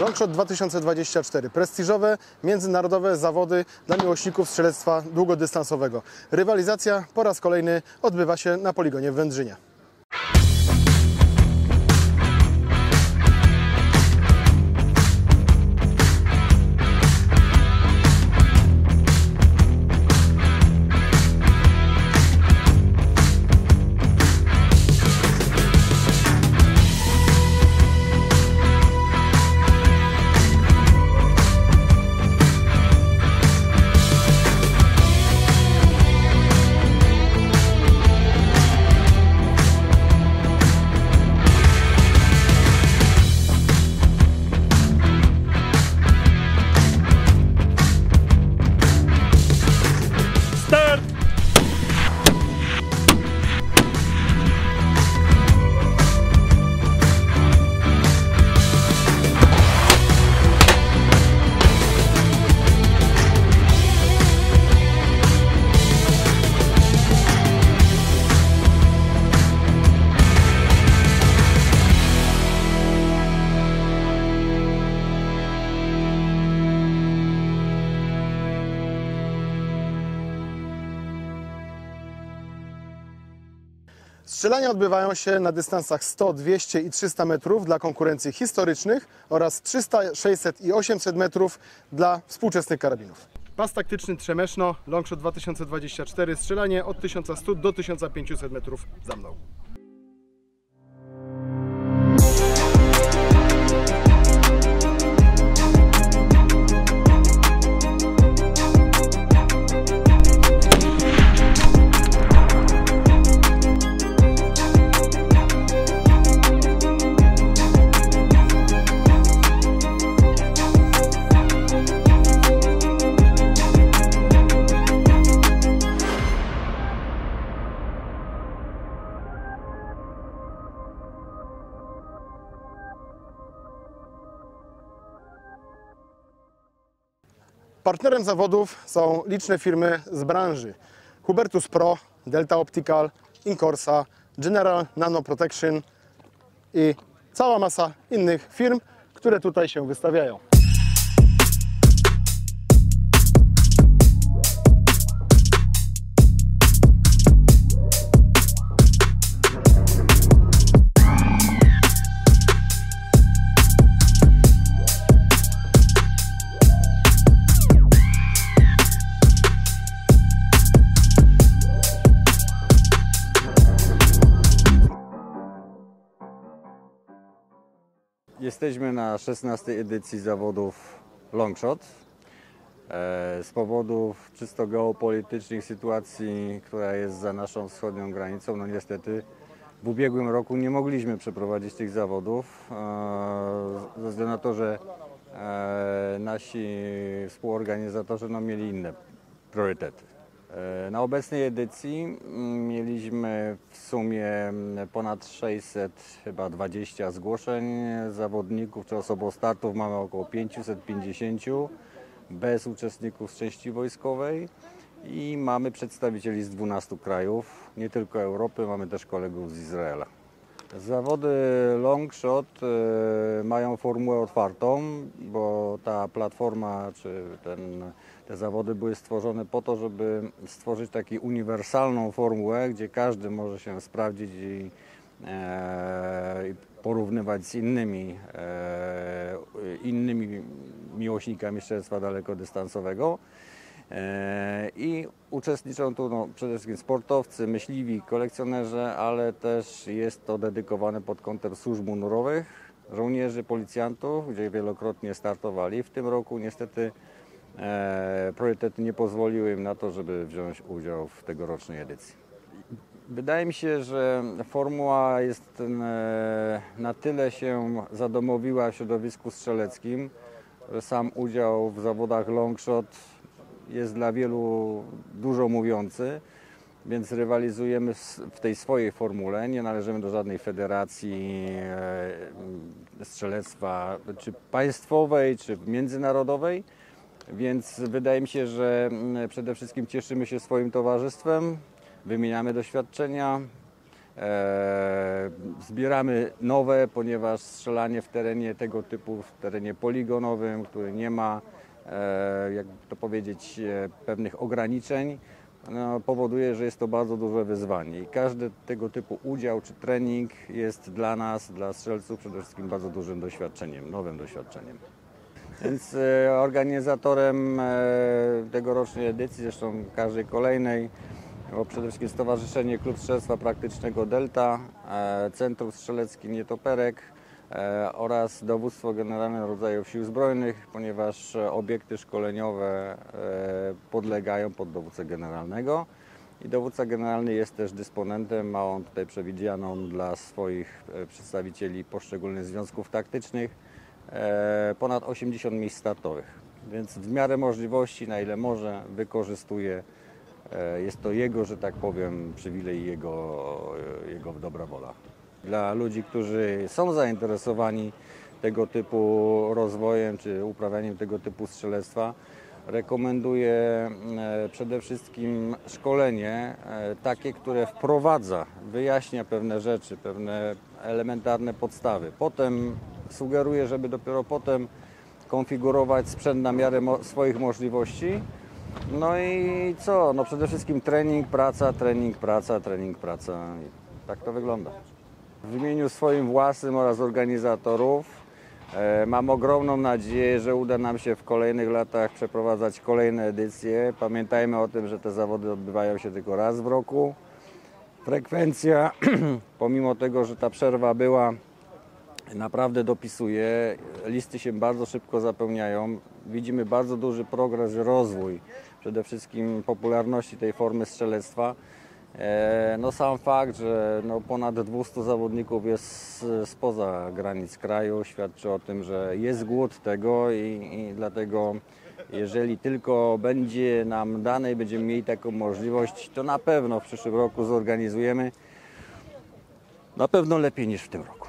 Longshot 2024. Prestiżowe, międzynarodowe zawody dla miłośników strzelectwa długodystansowego. Rywalizacja po raz kolejny odbywa się na poligonie w Wędrzynie. Strzelania odbywają się na dystansach 100, 200 i 300 metrów dla konkurencji historycznych oraz 300, 600 i 800 metrów dla współczesnych karabinów. Pas taktyczny Trzemeszno, Longshot 2024, strzelanie od 1100 do 1500 metrów za mną. Partnerem zawodów są liczne firmy z branży: Hubertus Pro, Delta Optical, Incorsa, General Nano Protection i cała masa innych firm, które tutaj się wystawiają. Jesteśmy na 16. edycji zawodów Longshot. Z powodów czysto geopolitycznych, sytuacji, która jest za naszą wschodnią granicą, no niestety w ubiegłym roku nie mogliśmy przeprowadzić tych zawodów, ze względu na to, że nasi współorganizatorzy mieli inne priorytety. Na obecnej edycji mieliśmy w sumie ponad 620 zgłoszeń zawodników czy osobostartów. Mamy około 550 bez uczestników z części wojskowej i mamy przedstawicieli z 12 krajów, nie tylko Europy, mamy też kolegów z Izraela. Zawody Longshot mają formułę otwartą, bo ta platforma czy te zawody były stworzone po to, żeby stworzyć taką uniwersalną formułę, gdzie każdy może się sprawdzić i porównywać z innymi miłośnikami strzelectwa dalekodystansowego. I uczestniczą tu przede wszystkim sportowcy, myśliwi, kolekcjonerzy, ale też jest to dedykowane pod kątem służb mundurowych, żołnierzy, policjantów, gdzie wielokrotnie startowali. W tym roku niestety priorytety nie pozwoliły im na to, żeby wziąć udział w tegorocznej edycji. Wydaje mi się, że formuła jest na tyle się zadomowiła w środowisku strzeleckim, że sam udział w zawodach Longshot jest dla wielu dużo mówiący, więc rywalizujemy w tej swojej formule. Nie należymy do żadnej federacji strzelectwa, czy państwowej, czy międzynarodowej, więc wydaje mi się, że przede wszystkim cieszymy się swoim towarzystwem, wymieniamy doświadczenia, Zbieramy nowe, ponieważ strzelanie w terenie tego typu, w terenie poligonowym, który nie ma, jak to powiedzieć, pewnych ograniczeń, no, powoduje, że jest to bardzo duże wyzwanie. I każdy tego typu udział czy trening jest dla nas, dla strzelców przede wszystkim bardzo dużym doświadczeniem, nowym doświadczeniem. Więc organizatorem tegorocznej edycji, zresztą każdej kolejnej, było przede wszystkim Stowarzyszenie Klub Strzelectwa Praktycznego Delta, Centrum Strzeleckie Nietoperek oraz Dowództwo Generalne Rodzajów Sił Zbrojnych, ponieważ obiekty szkoleniowe podlegają pod dowódcę generalnego i dowódca generalny jest też dysponentem, ma on tutaj przewidzianą dla swoich przedstawicieli poszczególnych związków taktycznych ponad 80 miejsc startowych, więc w miarę możliwości, na ile może, wykorzystuje. Jest to jego, że tak powiem, przywilej, jego dobra wola. Dla ludzi, którzy są zainteresowani tego typu rozwojem czy uprawianiem tego typu strzelectwa, rekomenduję przede wszystkim szkolenie takie, które wprowadza, wyjaśnia pewne rzeczy, pewne elementarne podstawy. Potem sugeruję, żeby dopiero potem konfigurować sprzęt na miarę swoich możliwości. No i co? No przede wszystkim trening, praca, trening, praca, trening, praca. I tak to wygląda. W imieniu swoim własnym oraz organizatorów mam ogromną nadzieję, że uda nam się w kolejnych latach przeprowadzać kolejne edycje. Pamiętajmy o tym, że te zawody odbywają się tylko raz w roku. Frekwencja, pomimo tego, że ta przerwa była, naprawdę dopisuje. Listy się bardzo szybko zapełniają. Widzimy bardzo duży progres, rozwój, przede wszystkim popularności tej formy strzelectwa. No sam fakt, że no ponad 200 zawodników jest spoza granic kraju, świadczy o tym, że jest głód tego i dlatego jeżeli tylko będzie nam dane i będziemy mieli taką możliwość, to na pewno w przyszłym roku zorganizujemy na pewno lepiej niż w tym roku.